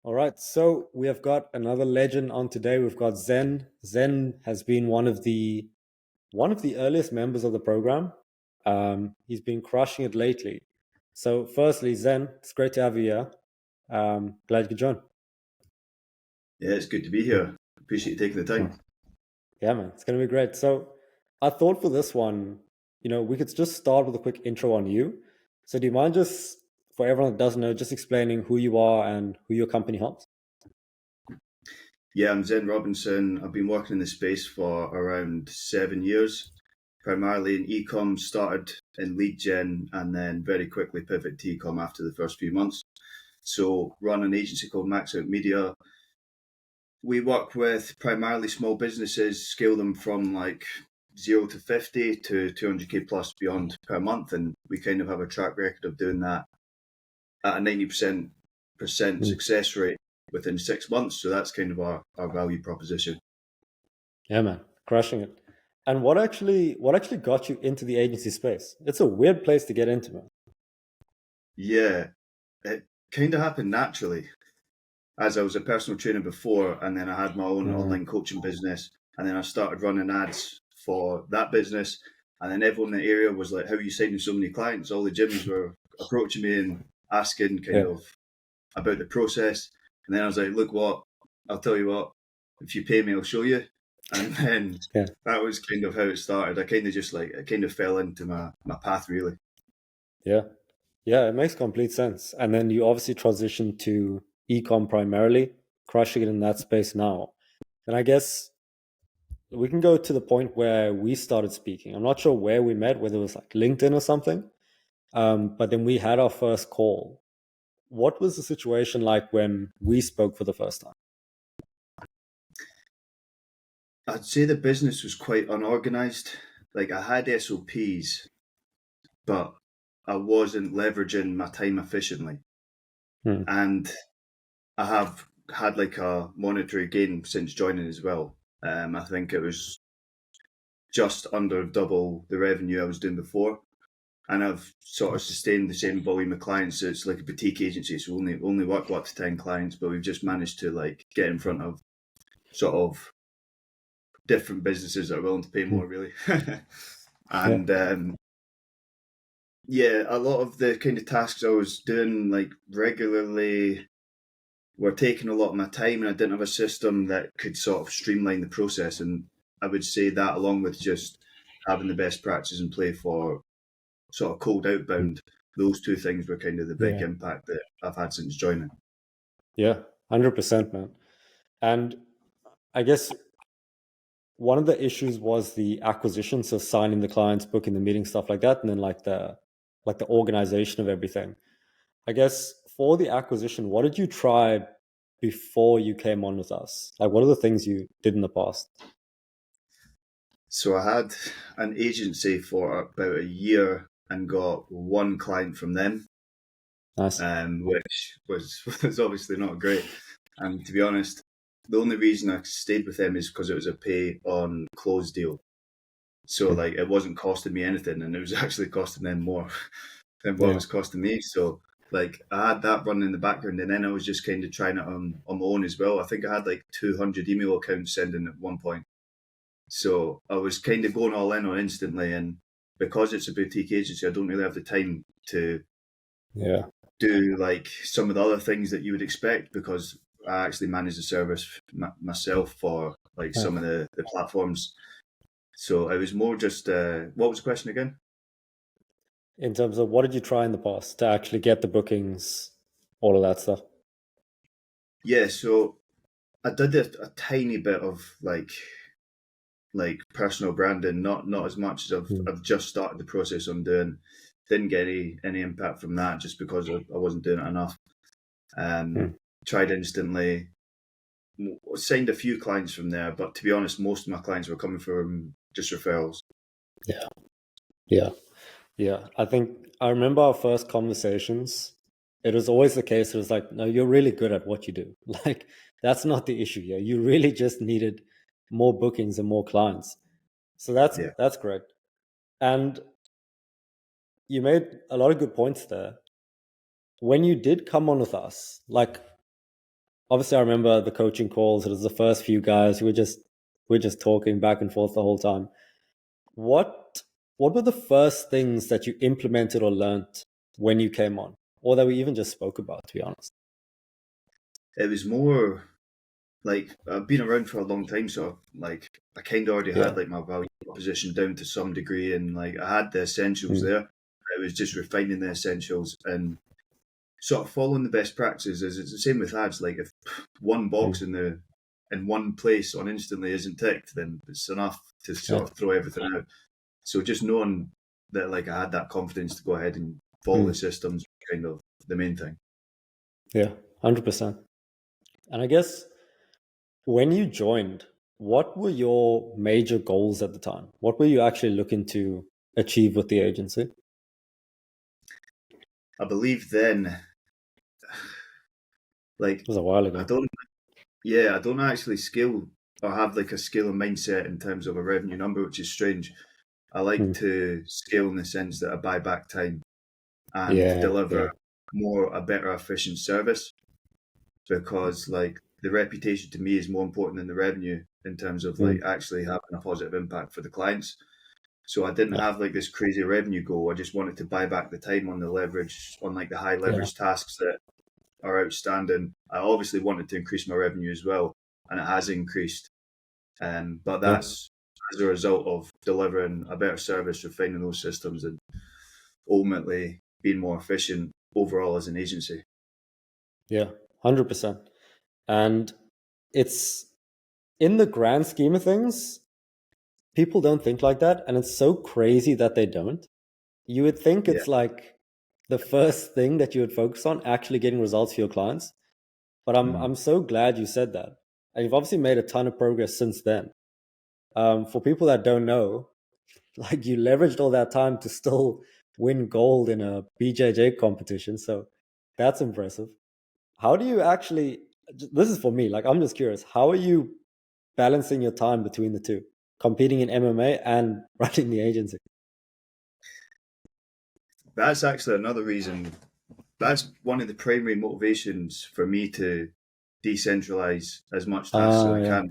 All right, so we have got another legend on today. We've got Zen. Zen has been one of the earliest members of the program. He's been crushing it lately. So, firstly, Zen, it's great to have you here. Glad you could join. Yeah, it's good to be here. Appreciate you taking the time. Yeah, man, it's gonna be great. So, I thought for this one, we could just start with a quick intro on you. So, do you mind just, for everyone that doesn't know, just explaining who you are and who your company helps? Yeah, I'm Zen Robinson. I've been working in the space for around 7 years, primarily in e-com, started in lead gen and then very quickly pivoted to e-com after the first few months. So run an agency called Max Out Media. We work with primarily small businesses, scale them from like 0 to 50 to 200K plus beyond per month. And we kind of have a track record of doing that at a 90% Mm. success rate within 6 months. So that's kind of our value proposition. Yeah, man, crushing it. And what actually got you into the agency space? It's a weird place to get into, man. Yeah, it kind of happened naturally as I was a personal trainer before, and then I had my own Mm, online coaching business, and then I started running ads for that business. And then everyone in the area was like, "How are you signing so many clients?" All the gyms were approaching me and asking kind yeah, of about the process. And then I was like, "Look, what? I'll tell you what. If you pay me, I'll show you." And then yeah, that was kind of how it started. I kind of just like it kind of fell into my path really. yeah, yeah. It makes complete sense. And then you obviously transitioned to ecom primarily, crushing it in that space now. And I guess we can go to the point where we started speaking. I'm not sure where we met, whether it was like LinkedIn or something. But then we had our first call. What was the situation like when we spoke for the first time? I'd say the business was quite unorganized. Like I had SOPs, but I wasn't leveraging my time efficiently. Hmm. And I have had like a monetary gain since joining as well. I think it was just under double the revenue I was doing before. And I've sort of sustained the same volume of clients. It's like a boutique agency, so only work with up to 10 clients, but we've just managed to like get in front of sort of different businesses that are willing to pay Hmm. more, really. Yeah. and yeah, a lot of the kind of tasks I was doing like regularly were taking a lot of my time, and I didn't have a system that could sort of streamline the process. And I would say that, along with just having the best practices in play for sort of cold outbound, those two things were kind of the big Yeah. impact that I've had since joining. Yeah. 100%, man. And I guess one of the issues was the acquisition, so signing the clients, booking the meeting, stuff like that, and then like the organization of everything. I guess for the acquisition, what did you try before you came on with us? Like, what are the things you did in the past? So I had an agency for about a year and got one client from them, Nice. which was obviously not great. And to be honest, the only reason I stayed with them is because it was a pay on close deal. So like it wasn't costing me anything, and it was actually costing them more than what it Yeah. was costing me. So like I had that running in the background, and then I was just kind of trying it on my own as well. I think I had like 200 email accounts sending at one point. So I was kind of going all in on instantly, and because it's a boutique agency, I don't really have the time to Yeah. do like some of the other things that you would expect because I actually manage the service myself for like Yeah. some of the platforms. So it was more just what was the question again? In terms of what did you try in the past to actually get the bookings, all of that stuff? Yeah, so I did a tiny bit of like personal branding, not as much as Hmm. I've just started the process I'm doing. Didn't get any impact from that just because I wasn't doing it enough. Hmm. Tried instantly, signed a few clients from there, but to be honest, most of my clients were coming from just referrals. Yeah. Yeah. Yeah. I think I remember our first conversations. It was always the case. It was like, no, you're really good at what you do. Like, that's not the issue here. You really just needed more bookings and more clients. So that's Yeah. that's great. And you made a lot of good points there. When you did come on with us, like obviously I remember the coaching calls. It was the first few guys who were just talking back and forth the whole time. What what were the first things that you implemented or learned when you came on, or that we even just spoke about, to be honest? It was more like I've been around for a long time, so like I kind of already Yeah. had like my value proposition down to some degree, and like I had the essentials Mm, there. It was just refining the essentials and sort of following the best practices. It's the same with ads. Like if one box mm, in one place on instantly isn't ticked, then it's enough to yeah. sort of throw everything out. So just knowing that like I had that confidence to go ahead and follow the Mm, systems, kind of the main thing. yeah. 100%. And I guess when you joined, what were your major goals at the time? What were you actually looking to achieve with the agency? It I believe then, like was a while I ago. don't, yeah, I don't actually skill or have like a skill and mindset in terms of a revenue number, which is strange. I like Mm, to scale in the sense that I buy back time and yeah. deliver Yeah. a better efficient service, because like the reputation to me is more important than the revenue in terms of like Mm, actually having a positive impact for the clients. So I didn't yeah. have like this crazy revenue goal. I just wanted to buy back the time on the leverage, on like the high Yeah. leverage tasks that are outstanding. I obviously wanted to increase my revenue as well, and it has increased. But Yeah. that's as a result of delivering a better service, refining those systems, and ultimately being more efficient overall as an agency. Yeah. 100%. And it's in the grand scheme of things, people don't think like that. And it's so crazy that they don't. You would think Yeah. it's like the first thing that you would focus on, actually getting results for your clients. But I'm Mm. so glad you said that. And you've obviously made a ton of progress since then. For people that don't know, like you leveraged all that time to still win gold in a BJJ competition. So that's impressive. How do you actually, this is for me, like I'm just curious, how are you balancing your time between the two, competing in MMA and running the agency? That's actually another reason. That's one of the primary motivations for me to decentralize as much tasks as I Yeah. can,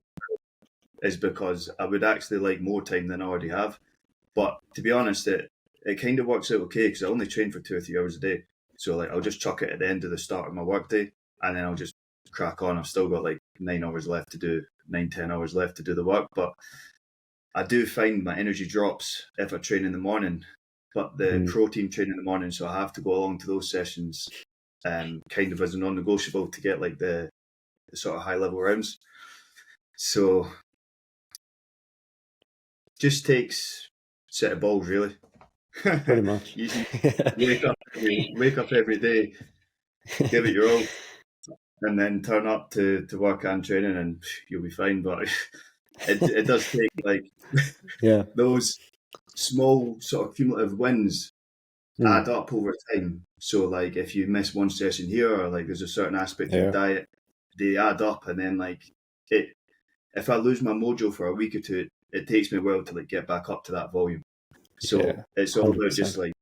is because I would actually like more time than I already have. But to be honest, it kind of works out okay because I only train for 2 or 3 hours a day. So like I'll just chuck it at the end of the start of my workday, and then I'll just crack on. I've still got like 9 hours left to do, 9, 10 hours left to do the work. But I do find my energy drops if I train in the morning. But the Mm. protein train in the morning, so I have to go along to those sessions, kind of as a non-negotiable to get like the sort of high level rounds. So just takes a set of balls really. Pretty much. You wake up every day, give it your all, and then turn up to work and training, and you'll be fine. But it does take like Yeah. those small sort of cumulative wins Mm. add up over time. So like if you miss one session here, or like there's a certain aspect of your Yeah. diet, they add up, and then like it. If I lose my mojo for a week or two, it takes me a while to like get back up to that volume. So Yeah. it's all about 100%. just like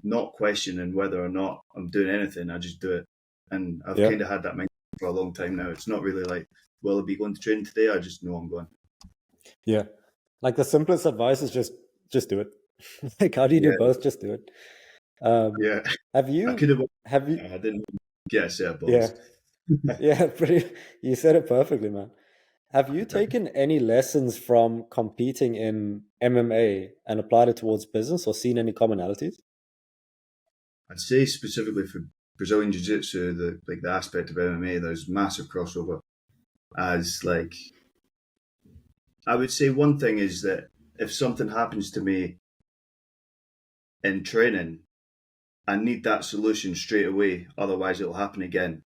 not questioning whether or not I'm doing anything. I just do it, and I've Yeah. kind of had that mindset for a long time now. It's not really like, will I be going to train today? I just know I'm going. Yeah. Like the simplest advice is just do it. Like how do you do Yeah, both? Just do it. Um, yeah. have I you could have. have you I didn't get a set of yeah. balls. Yeah, pretty you said it perfectly, man. Have you taken any lessons from competing in MMA and applied it towards business or seen any commonalities? I'd say specifically for Brazilian Jiu Jitsu, the aspect of MMA, there's massive crossover. As like, I would say one thing is that if something happens to me in training, I need that solution straight away. Otherwise, it'll happen again.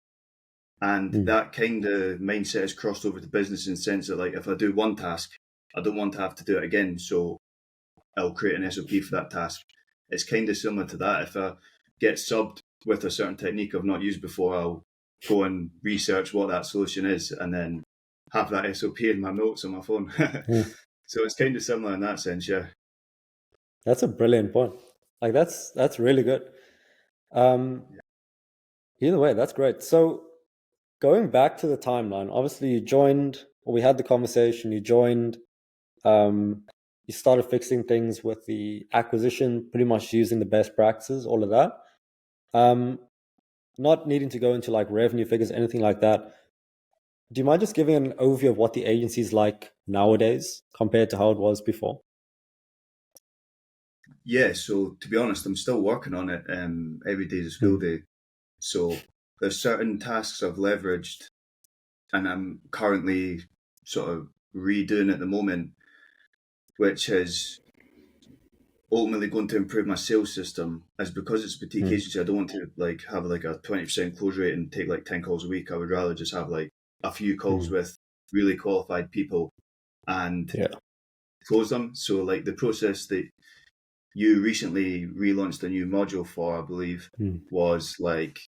And Mm. that kind of mindset is crossed over to business in the sense that, like, if I do one task, I don't want to have to do it again. So I'll create an SOP for that task. It's kind of similar to that. If I get subbed with a certain technique I've not used before, I'll go and research what that solution is and then have that SOP in my notes on my phone. Yeah. So it's kind of similar in that sense, yeah. That's a brilliant point. Like that's really good. Um, either way, that's great. So going back to the timeline, obviously you joined, or we had the conversation, you joined, you started fixing things with the acquisition, pretty much using the best practices, all of that. Not needing to go into like revenue figures, anything like that. Do you mind just giving an overview of what the agency is like nowadays compared to how it was before? Yeah, so to be honest, I'm still working on it. Every day is a school Mm, day. So there's certain tasks I've leveraged and I'm currently sort of redoing at the moment, which is ultimately going to improve my sales system. As because it's a boutique mm, agency, I don't want to like have like a 20% close rate and take like 10 calls a week. I would rather just have like a few calls mm. with really qualified people and Yeah. close them. So like the process that you recently relaunched a new module for, I believe, Mm, was like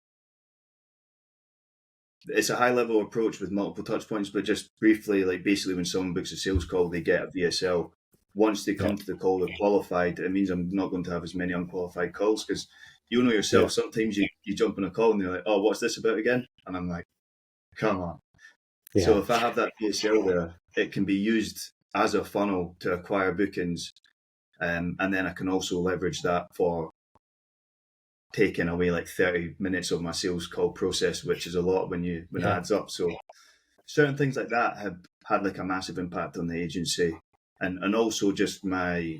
it's a high level approach with multiple touch points, but just briefly, like basically when someone books a sales call, they get a VSL. Once they yeah. come to the call, they're qualified. It means I'm not going to have as many unqualified calls because you know Yeah. yourself, sometimes you jump on a call and you're like, oh, what's this about again? And I'm like, come on. So Yeah. if I have that VSL there, it can be used as a funnel to acquire bookings. And then I can also leverage that for taking away like 30 minutes of my sales call process, which is a lot when it Yeah. adds up. So certain things like that have had like a massive impact on the agency, and also just my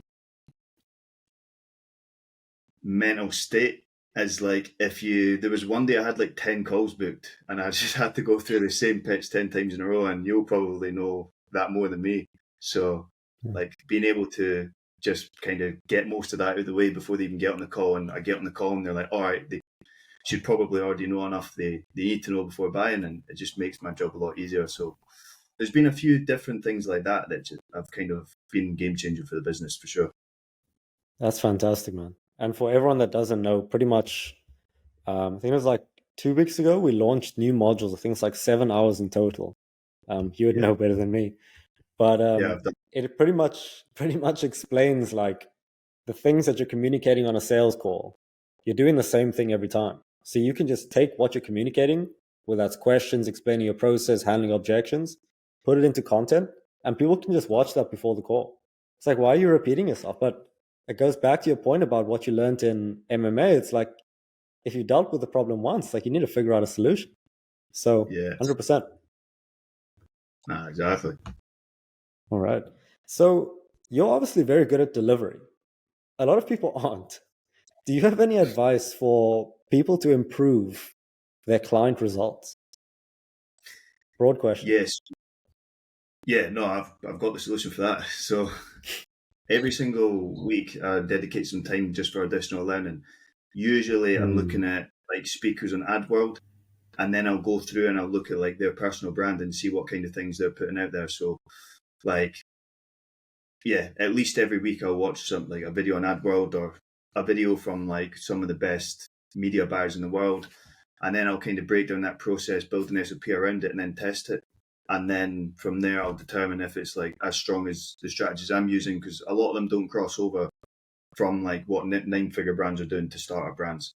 mental state. As like if you there was one day I had like 10 calls booked and I just had to go through the same pitch 10 times in a row, and you'll probably know that more than me. So Mm. like being able to just kind of get most of that out of the way before they even get on the call, and I get on the call and they're like, all right, they should probably already know enough they need to know before buying, and it just makes my job a lot easier. So there's been a few different things like that that have kind of been game changing for the business for sure. That's fantastic, man. And for everyone that doesn't know, pretty much, I think it was like 2 weeks ago, we launched new modules. I think it's like 7 hours in total. You would Yeah, know better than me, but yeah, I've done. it pretty much explains like the things that you're communicating on a sales call. You're doing the same thing every time. So you can just take what you're communicating, whether that's questions, explaining your process, handling objections, put it into content, and people can just watch that before the call. It's like, why are you repeating yourself? But it goes back to your point about what you learned in MMA. It's like, if you dealt with the problem once, like you need to figure out a solution. So Yeah, 100%. exactly. All right. So you're obviously very good at delivery. A lot of people aren't. Do you have any advice for people to improve their client results? Broad question. Yes, yeah. No, I've got the solution for that. So every single week, I dedicate some time just for additional learning. Usually, I'm Mm, looking at like speakers on AdWorld, and then I'll go through and I'll look at like their personal brand and see what kind of things they're putting out there. So, like, yeah, at least every week I'll watch some like a video on AdWorld or a video from like some of the best media buyers in the world, and then I'll kind of break down that process, build an SOP around it, and then test it. And then from there, I'll determine if it's like as strong as the strategies I'm using, because a lot of them don't cross over from like what nine-figure brands are doing to startup brands.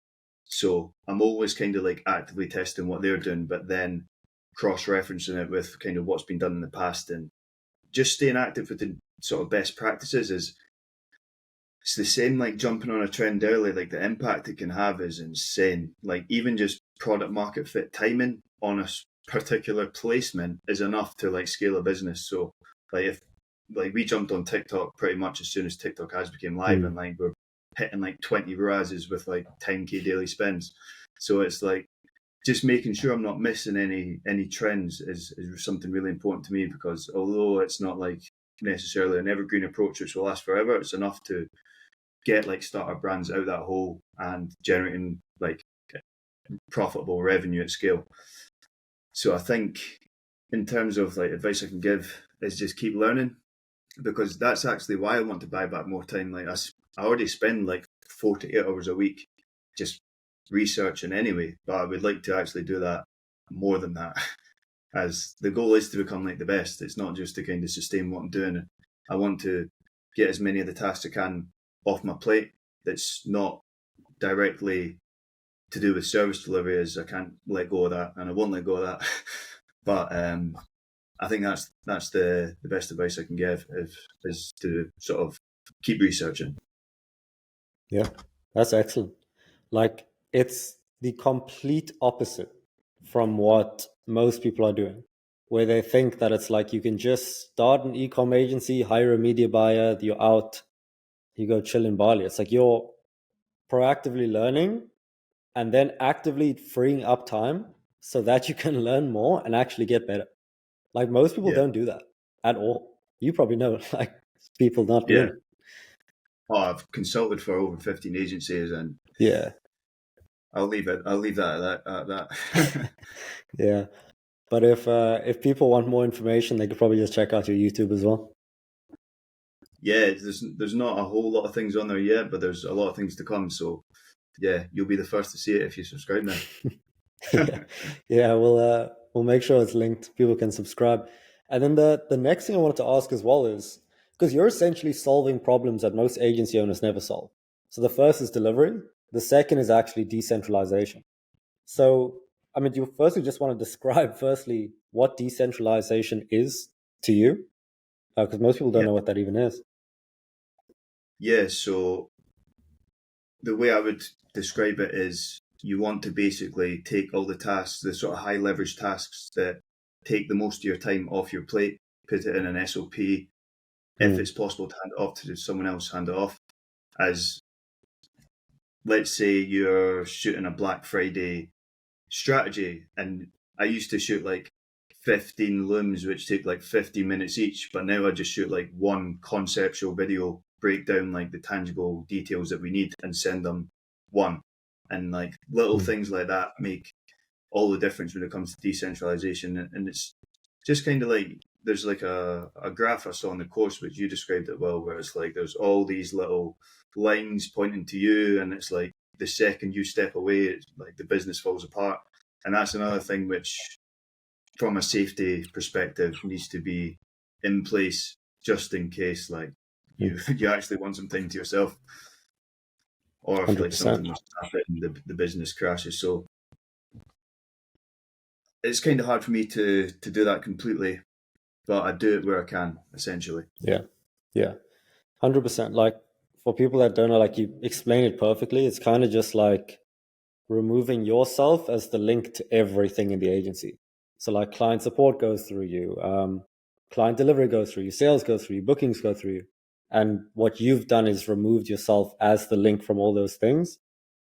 So I'm always kind of like actively testing what they're doing, but then cross-referencing it with kind of what's been done in the past, and just staying active with the sort of best practices is it's the same like jumping on a trend early. Like the impact it can have is insane. Like even just product market fit timing on a particular placement is enough to like scale a business. So like if like we jumped on TikTok pretty much as soon as TikTok ads became live, and mm, like we're hitting like 20 RASs with like 10K daily spends. So it's like just making sure I'm not missing any trends is something really important to me, because although it's not like necessarily an evergreen approach which will last forever, it's enough to get like startup brands out of that hole and generating like profitable revenue at scale. So I think in terms of like advice I can give is just keep learning, because that's actually why I want to buy back more time. Like I already spend like 4 to 8 hours a week just researching anyway, but I would like to actually do that more than that. As the goal is to become like the best. It's not just to kind of sustain what I'm doing. I want to get as many of the tasks I can off my plate that's not directly to do with service delivery is I can't let go of that, and I won't let go of that. But I think that's the best advice I can give is to sort of keep researching. Yeah, that's excellent. Like, it's the complete opposite from what most people are doing, where they think that it's like you can just start an e-com agency, hire a media buyer, you're out, you go chill in Bali. It's like you're proactively learning and then actively freeing up time so that you can learn more and actually get better. Like, most people Yeah, don't do that at all. You probably know, like, people not doing yeah. it. Oh, I've consulted for over 15 agencies, and Yeah. I'll leave it. I'll leave that at that. Yeah. But if people want more information, they could probably just check out your YouTube as well. Yeah, there's not a whole lot of things on there yet, but there's a lot of things to come. So yeah, you'll be the first to see it if you subscribe now. Yeah, yeah, we'll make sure it's linked. People can subscribe. And then the next thing I wanted to ask as well is because you're essentially solving problems that most agency owners never solve. So the first is delivery. The second is actually decentralization. So I mean, do you firstly just want to describe firstly what decentralization is to you? Because most people don't Yeah, know what that even is. yeah. So the way I would describe it is you want to basically take all the tasks, the sort of high leverage tasks that take the most of your time off your plate, put it in an SOP. If Mm, it's possible to hand it off to someone else, hand it off. As let's say you're shooting a Black Friday strategy, and I used to shoot like 15 looms, which take like 50 minutes each, but now I just shoot like one conceptual video, break down like the tangible details that we need and send them one. And like little mm, things like that make all the difference when it comes to decentralization. And it's just kind of like there's like a graph I saw in the course, which you described it well, where it's like there's all these little lines pointing to you, and it's like the second you step away, it's like the business falls apart. And that's another thing which, from a safety perspective, needs to be in place just in case, like mm. you actually want some time to yourself, or if like 100%. something was to happen, the business crashes. So it's kind of hard for me to do that completely, but I do it where I can, essentially. Yeah. Yeah. 100%. Like, for people that don't know, like, you explain it perfectly. It's kind of just like removing yourself as the link to everything in the agency. So like client support goes through you, client delivery goes through you, sales goes through you, bookings go through you. And what you've done is removed yourself as the link from all those things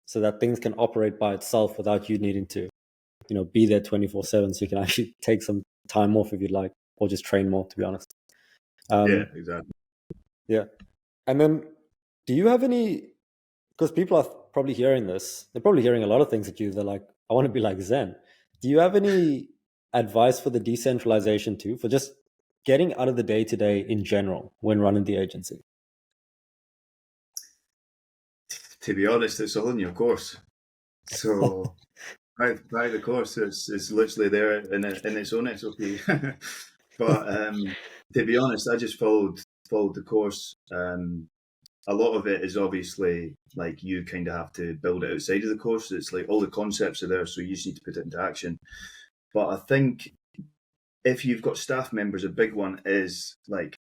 so that things can operate by itself without you needing to, be there 24/7. So you can actually take some time off if you'd like, or just train more, to be honest. Yeah, Um, exactly. yeah. And then do you have any, because people are probably hearing this, they're probably hearing a lot of things at you. They're like, I want to be like Zen. Do you have any advice for the decentralization too, for just getting out of the day to day in general when running the agency? To be honest, it's all in your course. So by the course, it's literally there in its own SOP. But to be honest, I just followed the course. A lot of it is obviously like you kind of have to build it outside of the course. It's like all the concepts are there, so you just need to put it into action. But I think if you've got staff members, a big one is like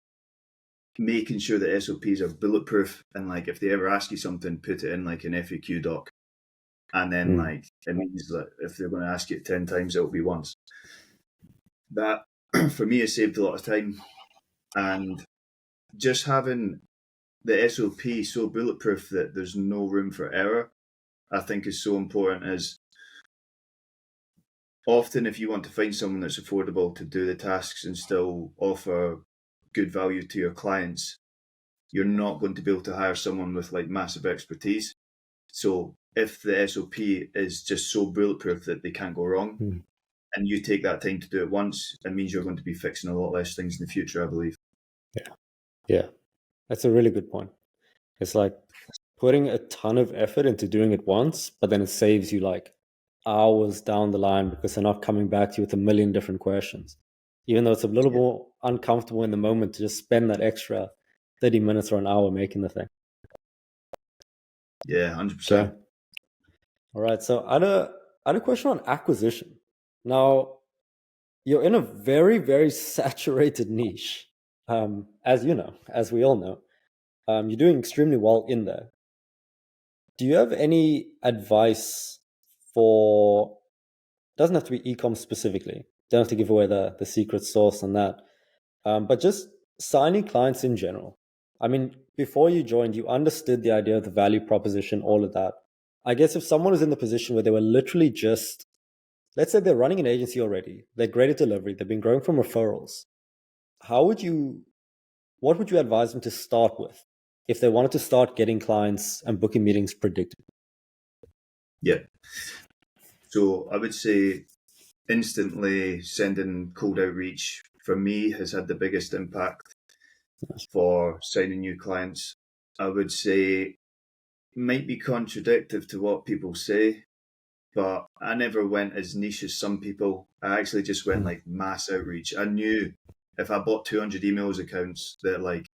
making sure that SOPs are bulletproof, and like if they ever ask you something, put it in like an FAQ doc, and then Mm, like it means that if they're going to ask it 10 times, it'll be once. That for me has saved a lot of time, and just having the SOP so bulletproof that there's no room for error, I think is so important. As often if you want to find someone that's affordable to do the tasks and still offer good value to your clients, you're not going to be able to hire someone with like massive expertise. So if the SOP is just so bulletproof that they can't go wrong, mm. and you take that time to do it once, it means you're going to be fixing a lot less things in the future, I believe. Yeah. Yeah. That's a really good point. It's like putting a ton of effort into doing it once, but then it saves you like hours down the line because they're not coming back to you with a million different questions. Even though it's a little Yeah, more uncomfortable in the moment to just spend that extra 30 minutes or an hour making the thing. yeah, Okay. 100%. All right. So I had a question on acquisition. Now, you're in a very, very saturated niche, as you know, as we all know. You're doing extremely well in there. Do you have any advice for, doesn't have to be ecom specifically, don't have to give away the secret sauce on that, but just signing clients in general? I mean, before you joined, you understood the idea of the value proposition, all of that. I guess if someone was in the position where they were literally just, let's say they're running an agency already, they're great at delivery, they've been growing from referrals, how would you, what would you advise them to start with if they wanted to start getting clients and booking meetings predictably? Yeah. So I would say instantly sending cold outreach for me has had the biggest impact for signing new clients. I would say might be contradictory to what people say, but I never went as niche as some people. I actually just went like mass outreach. I knew if I bought 200 emails accounts that like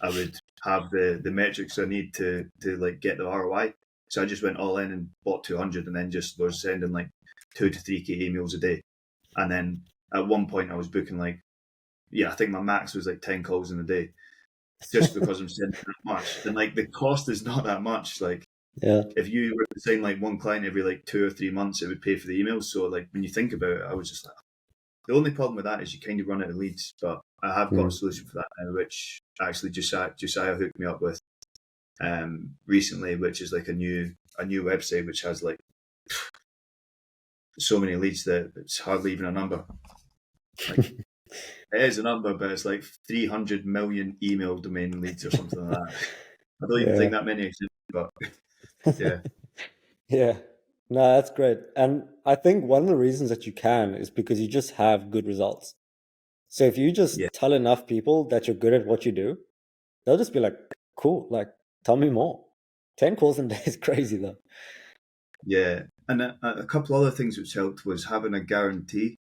I would have the metrics I need to like get the ROI. So I just went all in and bought 200 and then just was sending like 2 to 3K emails a day. And then at one point I was booking like, I think my max was like 10 calls in a day just because I'm sending that much. And like the cost is not that much. Like Yeah. if you were to sign like one client every like 2 or 3 months, it would pay for the emails. So like when you think about it, I was just like, the only problem with that is you kind of run out of leads. But I have got a solution for that now, which actually Josiah hooked me up with recently, which is like a new website which has like so many leads that it's hardly even a number. Like, it is a number, but it's like 300 million email domain leads or something like that. I don't even think that many exist, but yeah. Yeah. No, that's great. And I think one of the reasons that you can is because you just have good results. So if you just Yeah. tell enough people that you're good at what you do, they'll just be like, cool, like, tell me more. 10 calls in a day is crazy, though. Yeah. And a couple other things which helped was having a guarantee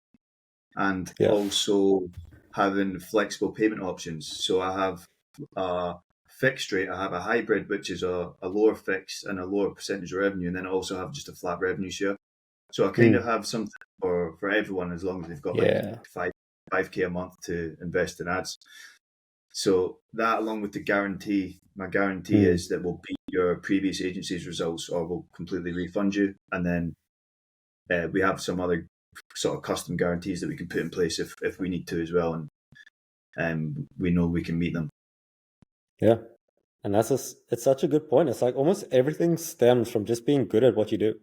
and Yeah. also having flexible payment options. So I have a fixed rate, I have a hybrid, which is a lower fix and a lower percentage of revenue, and then I also have just a flat revenue share. So I kind of have something for everyone as long as they've got like Yeah. 5K a month to invest in ads. So that, along with the guarantee, my guarantee is that we'll beat your previous agency's results or we'll completely refund you. And then we have some other sort of custom guarantees that we can put in place if we need to as well. And we know we can meet them. Yeah. And it's such a good point. It's like almost everything stems from just being good at what you do.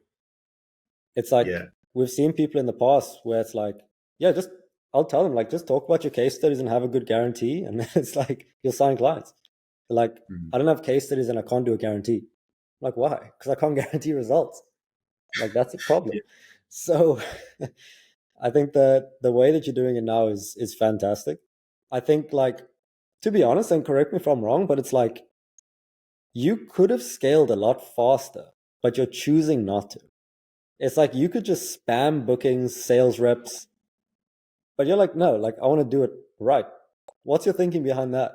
It's like Yeah. we've seen people in the past where it's like, yeah, just I'll tell them like just talk about your case studies and have a good guarantee, and it's like you'll sign clients. They're like, I don't have case studies and I can't do a guarantee. I'm like, why? Because I can't guarantee results. Like that's a problem. Yeah. So I think that the way that you're doing it now is fantastic. I think like, to be honest, and correct me if I'm wrong, but it's like you could have scaled a lot faster, but you're choosing not to. It's like you could just spam bookings, sales reps, but you're like, no, like I want to do it right. What's your thinking behind that?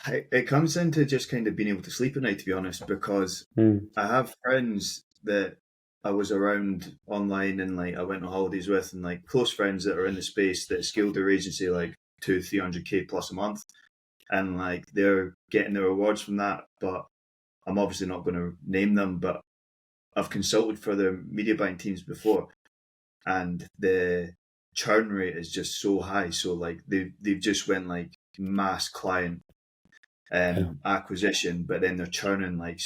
It comes into just kind of being able to sleep at night, to be honest, because I have friends that I was around online and like I went on holidays with, and like close friends that are in the space that scaled their agency like 200-300K plus a month, and like they're getting their rewards from that. But I'm obviously not going to name them, but I've consulted for their media buying teams before, and the churn rate is just so high. So like they've just went like mass client acquisition, but then they're churning like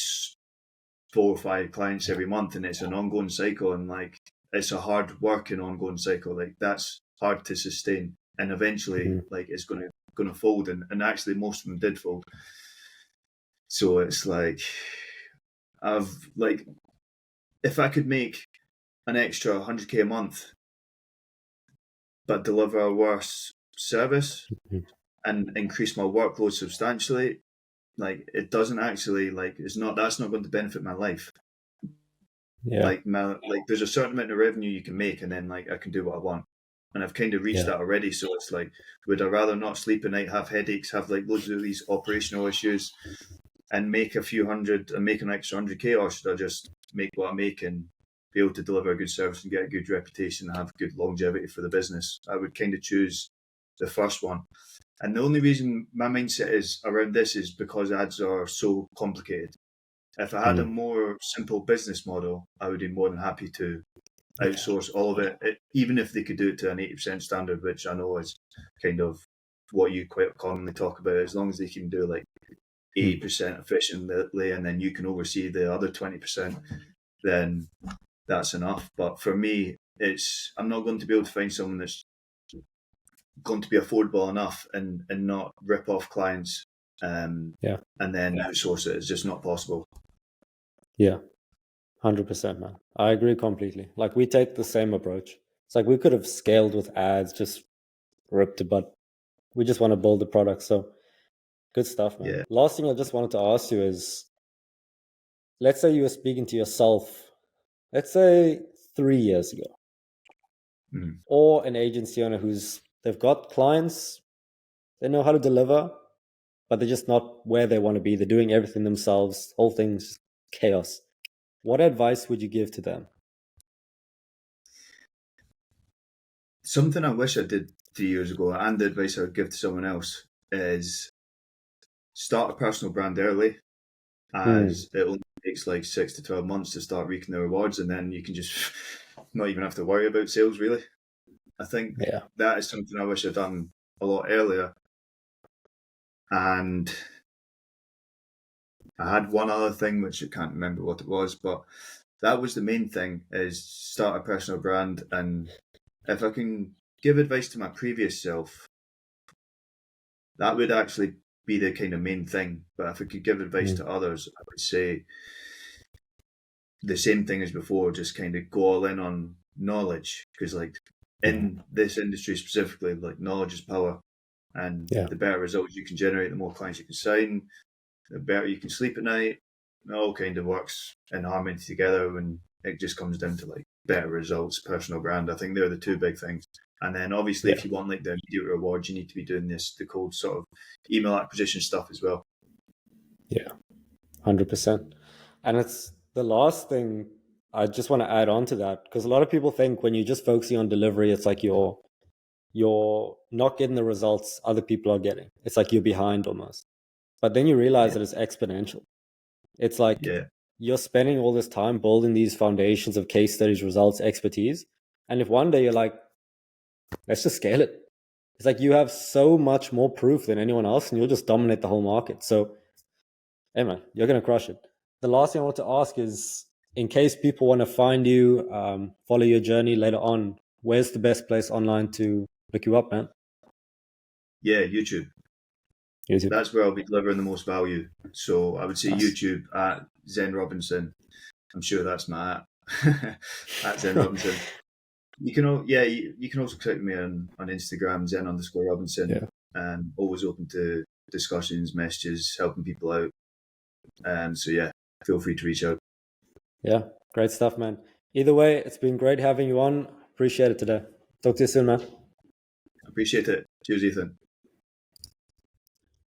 4 or 5 clients every month, and it's an ongoing cycle, and like it's a hard working ongoing cycle. Like that's hard to sustain, and eventually like it's gonna fold, and actually most of them did fold. So it's like I've like if I could make an extra 100K a month but deliver a worse service and increase my workload substantially, like it doesn't actually like that's not going to benefit my life. Yeah. Like there's a certain amount of revenue you can make, and then like I can do what I want, and I've kind of reached that already. So it's like, would I rather not sleep at night, have headaches, have like loads of these operational issues, and make a few hundred and make an extra 100K, or should I just make what I make and be able to deliver a good service and get a good reputation and have good longevity for the business? I would kind of choose the first one. And the only reason my mindset is around this is because ads are so complicated. If I had a more simple business model, I would be more than happy to outsource all of it, even if they could do it to an 80% standard, which I know is kind of what you quite commonly talk about. As long as they can do like 80% efficiently and then you can oversee the other 20%, then that's enough. But for me, I'm not going to be able to find someone that's going to be affordable enough and not rip off clients and then outsource it. It's just not possible. Yeah, 100%, man. I agree completely. Like, we take the same approach. It's like we could have scaled with ads, just ripped it, but we just want to build the product. So good stuff, man. Yeah. Last thing I just wanted to ask you is, let's say you were speaking to yourself, let's say 3 years ago, or an agency owner they've got clients, they know how to deliver, but they're just not where they want to be. They're doing everything themselves. Whole thing's chaos. What advice would you give to them? Something I wish I did 3 years ago, and the advice I would give to someone else, is start a personal brand early, as it only takes like 6 to 12 months to start reaping the rewards, and then you can just not even have to worry about sales, really. I think that is something I wish I'd done a lot earlier. And I had one other thing, which I can't remember what it was, but that was the main thing, is start a personal brand. And if I can give advice to my previous self, that would actually be the kind of main thing. But if I could give advice to others, I would say the same thing as before, just kind of go all in on knowledge, because like in this industry specifically, like knowledge is power, and the better results you can generate, the more clients you can sign, the better you can sleep at night. It all kind of works in harmony together, and it just comes down to like better results, personal brand. I think they're the two big things. And then obviously if you want like the immediate rewards, you need to be doing the cold sort of email acquisition stuff as well. Yeah, 100%. And it's the last thing I just want to add on to that, because a lot of people think when you're just focusing on delivery, it's like you're not getting the results other people are getting. It's like you're behind almost. But then you realize that it's exponential. It's like you're spending all this time building these foundations of case studies, results, expertise. And if one day you're like, let's just scale it. It's like you have so much more proof than anyone else and you'll just dominate the whole market. So, hey man, you're going to crush it. The last thing I want to ask is, in case people want to find you, follow your journey later on, where's the best place online to look you up, man? Yeah, YouTube. That's where I'll be delivering the most value. So I would say YouTube at Zen Robinson. I'm sure that's my at Zen Robinson. You can also click me on Instagram, Zen_Robinson. Always open to discussions, messages, helping people out. So yeah, feel free to reach out. Yeah, great stuff, man. Either way, it's been great having you on. Appreciate it today. Talk to you soon, man. Appreciate it. Cheers, Ethan.